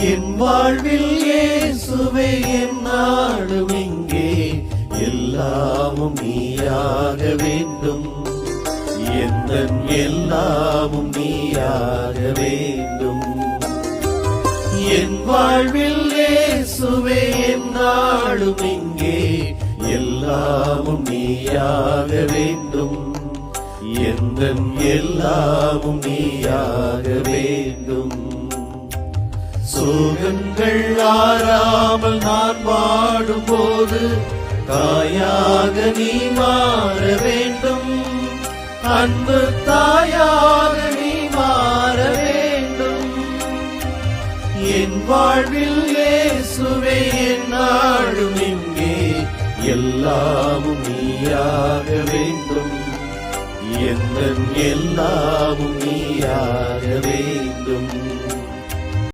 என் வாழ்வில் இயேசுவே என்னாலும் இங்கே எல்லாமும் நீயாக வேண்டும். எந்தன் எல்லாமும் நீயாக வேண்டும். என் வாழ்வில் இயேசுவே என்னாலும் இங்கே எல்லாமும் நீயாக வேண்டும். எந்தன் எல்லாமும் நீயாக வேண்டும். சோகங்கள் ஆறாமல் நான் வாடும்போது தாயாக நீ மாற வேண்டும். அன்பு தாயாக நீ மாற வேண்டும். என் வாழ்வில் இயேசுவே என்னாலும் இங்கே எல்லாமும் நீயாக வேண்டும். எந்தன் எல்லாமும் நீயாக வேண்டும்.